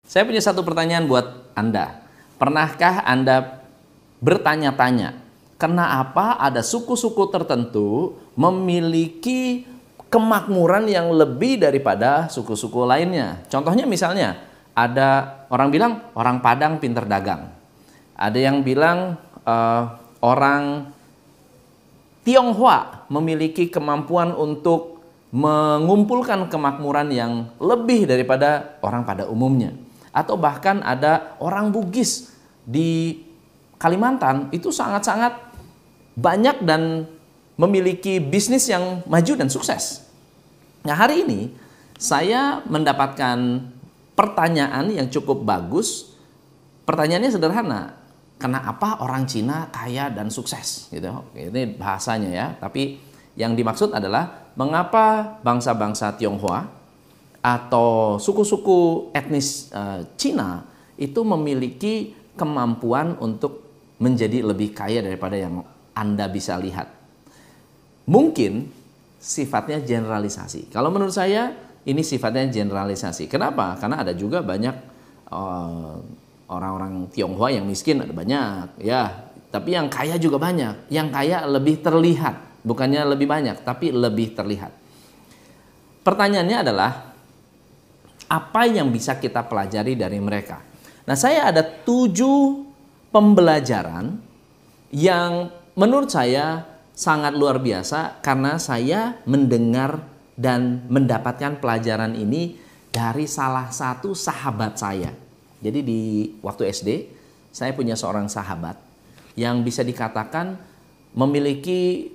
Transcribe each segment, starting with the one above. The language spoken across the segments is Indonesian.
Saya punya satu pertanyaan buat Anda. Pernahkah Anda bertanya-tanya, kenapa ada suku-suku tertentu memiliki kemakmuran yang lebih daripada suku-suku lainnya? Contohnya misalnya, ada orang bilang orang Padang pinter dagang. Ada yang bilang orang Tionghoa memiliki kemampuan untuk mengumpulkan kemakmuran yang lebih daripada orang pada umumnya. Atau bahkan ada orang Bugis di Kalimantan itu sangat-sangat banyak dan memiliki bisnis yang maju dan sukses. Nah, hari ini saya mendapatkan pertanyaan yang cukup bagus. Pertanyaannya sederhana. Kenapa orang Cina kaya dan sukses? Gitu. Ini bahasanya ya. Tapi yang dimaksud adalah mengapa bangsa-bangsa Tionghoa atau suku-suku etnis Cina itu memiliki kemampuan untuk menjadi lebih kaya daripada yang Anda bisa lihat. Mungkin sifatnya generalisasi. Kalau menurut saya ini sifatnya generalisasi. Kenapa? Karena ada juga banyak orang-orang Tionghoa yang miskin, ada banyak ya. Tapi yang kaya juga banyak. Yang kaya lebih terlihat, bukannya lebih banyak, tapi lebih terlihat. Pertanyaannya adalah apa yang bisa kita pelajari dari mereka? Nah, saya ada 7 pembelajaran yang menurut saya sangat luar biasa karena saya mendengar dan mendapatkan pelajaran ini dari salah satu sahabat saya. Jadi di waktu SD, saya punya seorang sahabat yang bisa dikatakan memiliki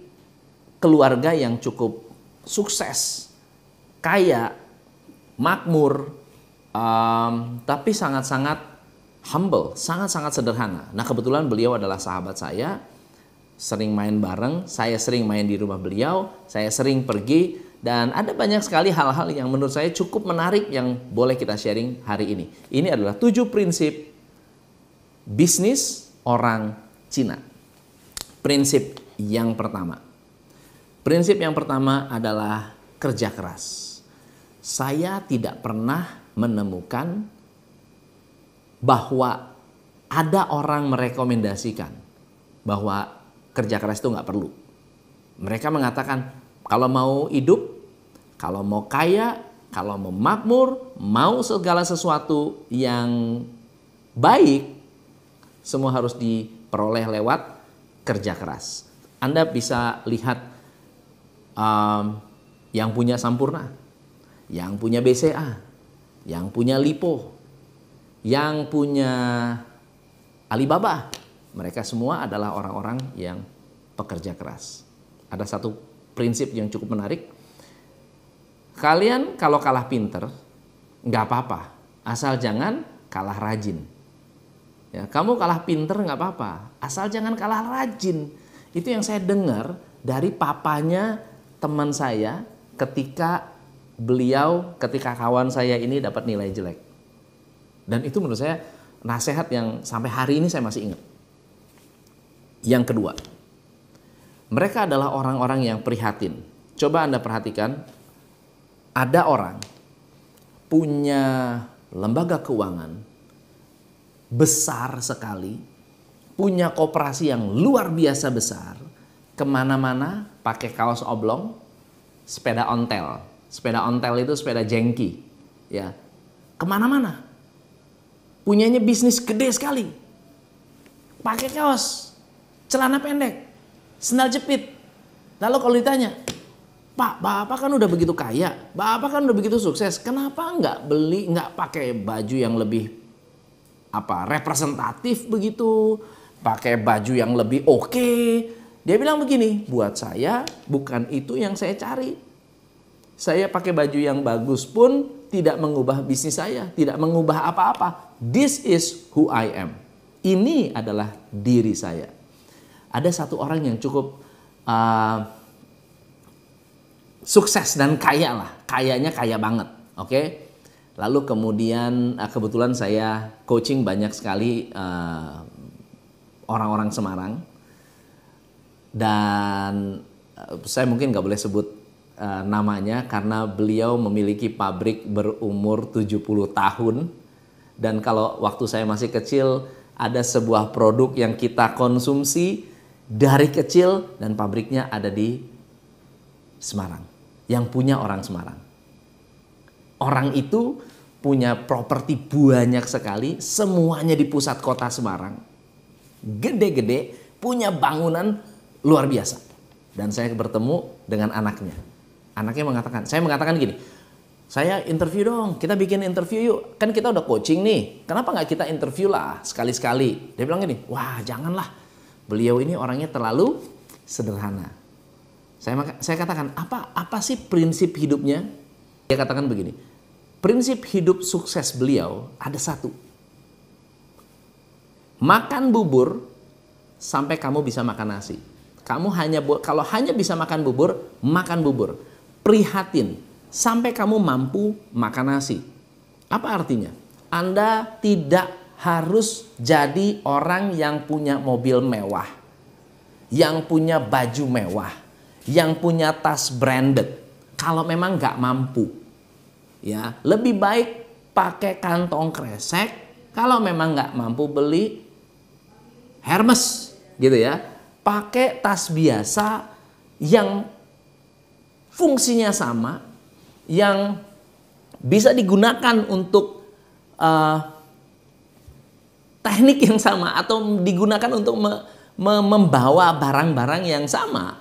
keluarga yang cukup sukses, kaya, makmur, tapi sangat-sangat humble, sangat-sangat sederhana. Nah, kebetulan beliau adalah sahabat saya, sering main bareng, saya sering main di rumah beliau, saya sering pergi, dan ada banyak sekali hal-hal yang menurut saya cukup menarik yang boleh kita sharing hari ini. Ini adalah 7 prinsip bisnis orang Cina. Prinsip yang pertama. Prinsip yang pertama adalah kerja keras. Saya tidak pernah menemukan bahwa ada orang merekomendasikan bahwa kerja keras itu nggak perlu. Mereka mengatakan kalau mau hidup, kalau mau kaya, kalau mau makmur, mau segala sesuatu yang baik, semua harus diperoleh lewat kerja keras. Anda bisa lihat yang punya Sampurna, yang punya BCA, yang punya Lipo, yang punya Alibaba. Mereka semua adalah orang-orang yang pekerja keras. Ada satu prinsip yang cukup menarik. Kalian kalau kalah pinter, nggak apa-apa. Asal jangan kalah rajin. Ya, kamu kalah pinter nggak apa-apa. Asal jangan kalah rajin. Itu yang saya dengar dari papanya teman saya ketika kawan saya ini dapat nilai jelek. Dan itu menurut saya nasihat yang sampai hari ini saya masih ingat. Yang kedua, mereka adalah orang-orang yang prihatin. Coba Anda perhatikan, ada orang punya lembaga keuangan besar sekali, punya koperasi yang luar biasa besar, kemana-mana pakai kaos oblong, sepeda ontel. Sepeda ontel itu sepeda jengki, ya, kemana-mana. Punyanya bisnis gede sekali, pakai kaos, celana pendek, sendal jepit. Lalu kalau ditanya, Pak, Bapak kan udah begitu kaya, Bapak kan udah begitu sukses, kenapa nggak pakai baju yang lebih representatif begitu, pakai baju yang lebih oke? Dia bilang begini, buat saya bukan itu yang saya cari. Saya pakai baju yang bagus pun tidak mengubah bisnis saya, tidak mengubah apa-apa. This is who I am. Ini adalah diri saya. Ada satu orang yang cukup sukses dan kaya lah, kayanya kaya banget, oke? Lalu kemudian kebetulan saya coaching banyak sekali orang-orang Semarang, dan saya mungkin nggak boleh sebut namanya karena beliau memiliki pabrik berumur 70 tahun Dan kalau waktu saya masih kecil, ada sebuah produk yang kita konsumsi dari kecil dan pabriknya ada di Semarang. Yang punya orang Semarang. Orang itu punya properti banyak sekali, semuanya di pusat kota Semarang. Gede-gede, punya bangunan luar biasa. Dan saya bertemu dengan anaknya. Anaknya mengatakan, saya mengatakan gini, saya interview dong, kita bikin interview yuk. Kan kita udah coaching nih, kenapa nggak kita interview lah sekali-sekali. Dia bilang gini, wah janganlah, beliau ini orangnya terlalu sederhana. Saya katakan, apa sih prinsip hidupnya? Dia katakan begini, prinsip hidup sukses beliau ada satu. Makan bubur sampai kamu bisa makan nasi. Kalau hanya bisa makan bubur, makan bubur. Prihatin sampai kamu mampu makan nasi. Apa artinya? Anda tidak harus jadi orang yang punya mobil mewah, yang punya baju mewah, yang punya tas branded. Kalau memang nggak mampu, ya lebih baik pakai kantong kresek. Kalau memang nggak mampu beli Hermes, gitu ya. Pakai tas biasa yang fungsinya sama, yang bisa digunakan untuk teknik yang sama atau digunakan untuk membawa barang-barang yang sama.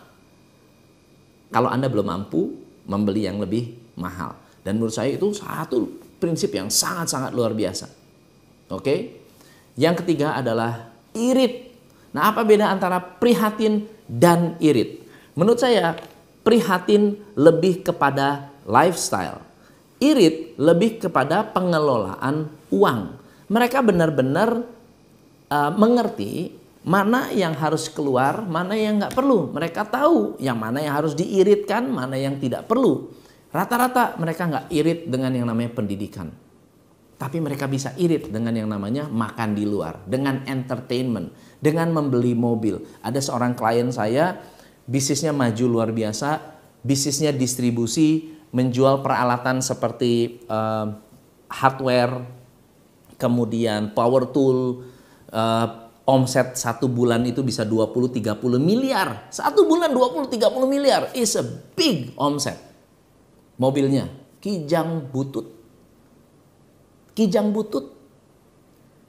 Kalau Anda belum mampu membeli yang lebih mahal. Dan menurut saya itu satu prinsip yang sangat-sangat luar biasa. Oke? Yang ketiga adalah irit. Nah, apa beda antara prihatin dan irit? Menurut saya, prihatin lebih kepada lifestyle. Irit lebih kepada pengelolaan uang. Mereka benar-benar mengerti mana yang harus keluar, mana yang nggak perlu. Mereka tahu yang mana yang harus diiritkan, mana yang tidak perlu. Rata-rata mereka nggak irit dengan yang namanya pendidikan. Tapi mereka bisa irit dengan yang namanya makan di luar, dengan entertainment, dengan membeli mobil. Ada seorang klien saya, bisnisnya maju luar biasa, bisnisnya distribusi, menjual peralatan seperti hardware, kemudian power tool, omset satu bulan itu bisa 20-30 miliar. Satu bulan 20-30 miliar is a big omset. Mobilnya Kijang Butut. Kijang Butut.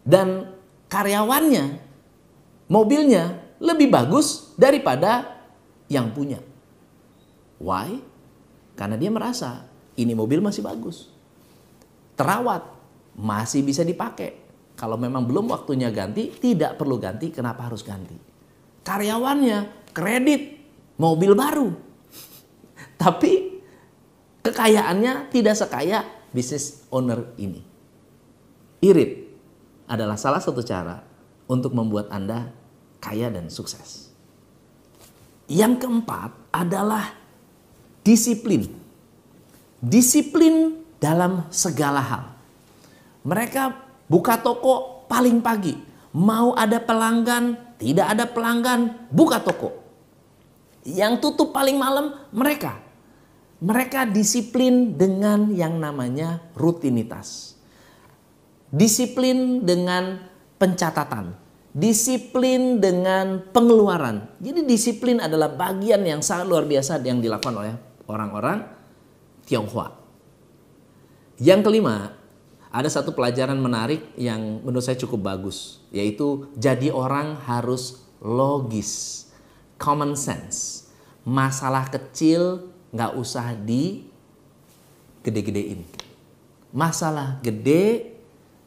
Dan karyawannya, mobilnya lebih bagus daripada yang punya. Why? Karena dia merasa ini mobil masih bagus. Terawat, masih bisa dipakai. Kalau memang belum waktunya ganti, tidak perlu ganti, kenapa harus ganti? Karyawannya kredit mobil baru. Tapi kekayaannya tidak sekaya business owner ini. Irit adalah salah satu cara untuk membuat Anda kaya dan sukses. Yang keempat adalah disiplin. Disiplin dalam segala hal. Mereka buka toko paling pagi. Mau ada pelanggan, tidak ada pelanggan, buka toko. Yang tutup paling malam mereka. Mereka disiplin dengan yang namanya rutinitas. Disiplin dengan pencatatan. Disiplin dengan pengeluaran. Jadi disiplin adalah bagian yang sangat luar biasa yang dilakukan oleh orang-orang Tionghoa. Yang kelima, ada satu pelajaran menarik yang menurut saya cukup bagus. Yaitu jadi orang harus logis. Common sense. Masalah kecil nggak usah digede-gedein. Masalah gede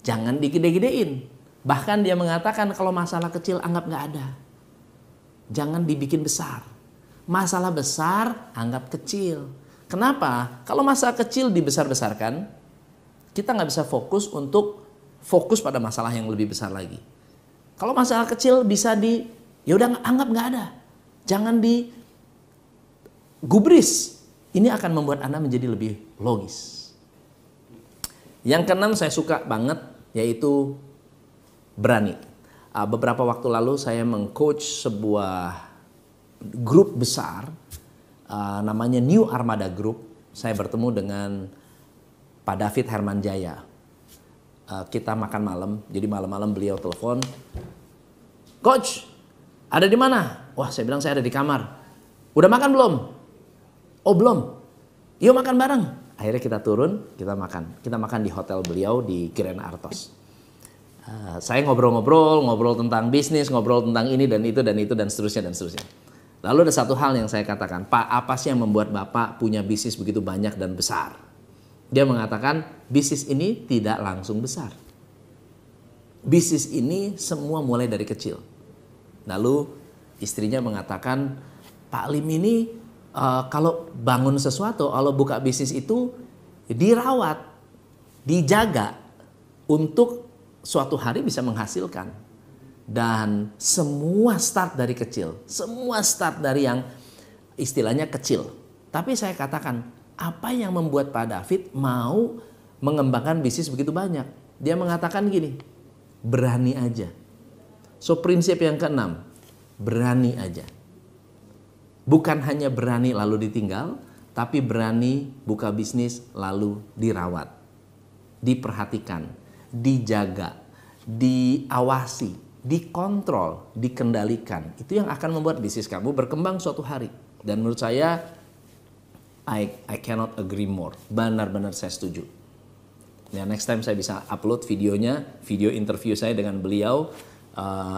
jangan digede-gedein. Bahkan dia mengatakan kalau masalah kecil anggap nggak ada. Jangan dibikin besar. Masalah besar anggap kecil. Kenapa? Kalau masalah kecil dibesar-besarkan, kita nggak bisa fokus pada masalah yang lebih besar lagi. Kalau masalah kecil bisa ya udah anggap nggak ada. Jangan digubris. Ini akan membuat Anda menjadi lebih logis. Yang keenam saya suka banget, yaitu berani. Beberapa waktu lalu saya mengcoach sebuah grup besar, namanya New Armada Group. Saya bertemu dengan Pak David Hermanjaya. kita makan malam. Jadi malam-malam beliau telepon, "Coach, ada di mana?" Wah, saya bilang saya ada di kamar. "Udah makan belum?" "Oh, belum." "Yuk makan bareng." Akhirnya kita turun, kita makan. Kita makan di hotel beliau di Grand Artos. Saya ngobrol tentang bisnis, ngobrol tentang ini dan itu dan itu dan seterusnya dan seterusnya. Lalu ada satu hal yang saya katakan, "Pak, apa sih yang membuat Bapak punya bisnis begitu banyak dan besar?" Dia mengatakan, "Bisnis ini tidak langsung besar. Bisnis ini semua mulai dari kecil." Lalu istrinya mengatakan, "Pak Lim ini kalau bangun sesuatu, kalau buka bisnis itu dirawat, dijaga untuk suatu hari bisa menghasilkan. Dan semua start dari kecil, semua start dari yang istilahnya kecil." Tapi saya katakan, apa yang membuat Pak David mau mengembangkan bisnis begitu banyak? Dia mengatakan gini, berani aja. So prinsip yang keenam, berani aja. Bukan hanya berani lalu ditinggal, tapi berani buka bisnis lalu dirawat, diperhatikan, dijaga, diawasi, dikontrol, dikendalikan. Itu yang akan membuat bisnis kamu berkembang suatu hari. Dan menurut saya, I cannot agree more. Benar-benar saya setuju. Ya, next time saya bisa upload videonya, video interview saya dengan beliau.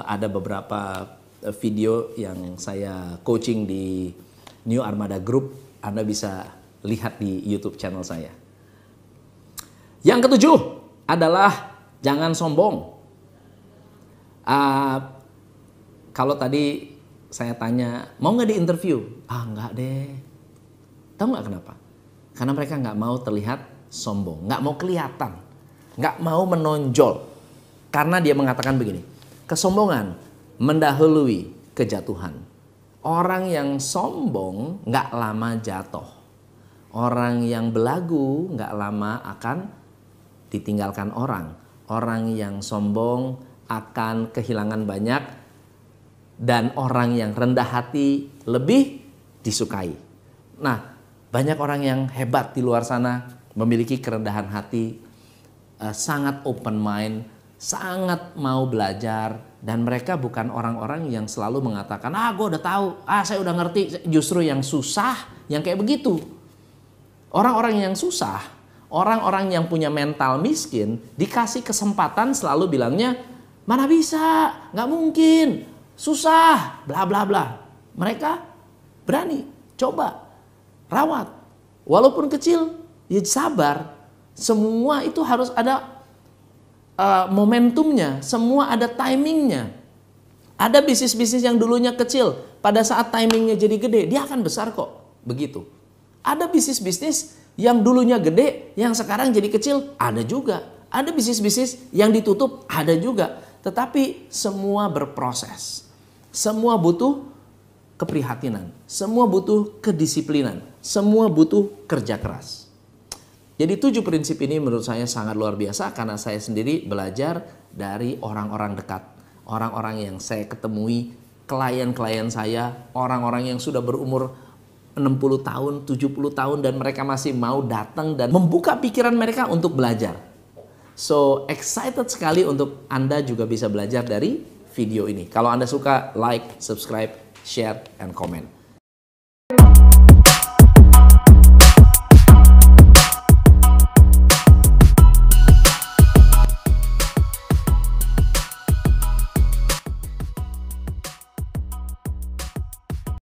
Ada beberapa video yang saya coaching di New Armada Group. Anda bisa lihat di YouTube channel saya. Yang ketujuh adalah jangan sombong. Kalau tadi saya tanya, mau nggak diinterview? Nggak deh. Tahu nggak kenapa? Karena mereka nggak mau terlihat sombong, nggak mau kelihatan, nggak mau menonjol. Karena dia mengatakan begini, kesombongan mendahului kejatuhan. Orang yang sombong nggak lama jatuh. Orang yang belagu nggak lama akan ditinggalkan orang. Orang yang sombong akan kehilangan banyak. Dan orang yang rendah hati lebih disukai. Nah, banyak orang yang hebat di luar sana memiliki kerendahan hati, sangat open mind, sangat mau belajar, dan mereka bukan orang-orang yang selalu mengatakan, gue udah tahu, saya udah ngerti. Justru yang susah, yang kayak begitu. Orang-orang yang susah, orang-orang yang punya mental miskin, dikasih kesempatan selalu bilangnya, mana bisa, nggak mungkin, susah, bla bla bla. Mereka berani, coba, rawat, walaupun kecil, ya sabar. Semua itu harus ada momentumnya, semua ada timingnya. Ada bisnis-bisnis yang dulunya kecil, pada saat timingnya jadi gede, dia akan besar kok. Begitu. Ada bisnis-bisnis yang dulunya gede, yang sekarang jadi kecil, ada juga. Ada bisnis-bisnis yang ditutup, ada juga. Tetapi semua berproses. Semua butuh keprihatinan, semua butuh kedisiplinan, semua butuh kerja keras. Jadi 7 prinsip ini menurut saya sangat luar biasa karena saya sendiri belajar dari orang-orang dekat. Orang-orang yang saya ketemui, klien-klien saya, orang-orang yang sudah berumur 60 tahun, 70 tahun dan mereka masih mau datang dan membuka pikiran mereka untuk belajar. So excited sekali untuk Anda juga bisa belajar dari video ini. Kalau Anda suka, like, subscribe, share, and comment.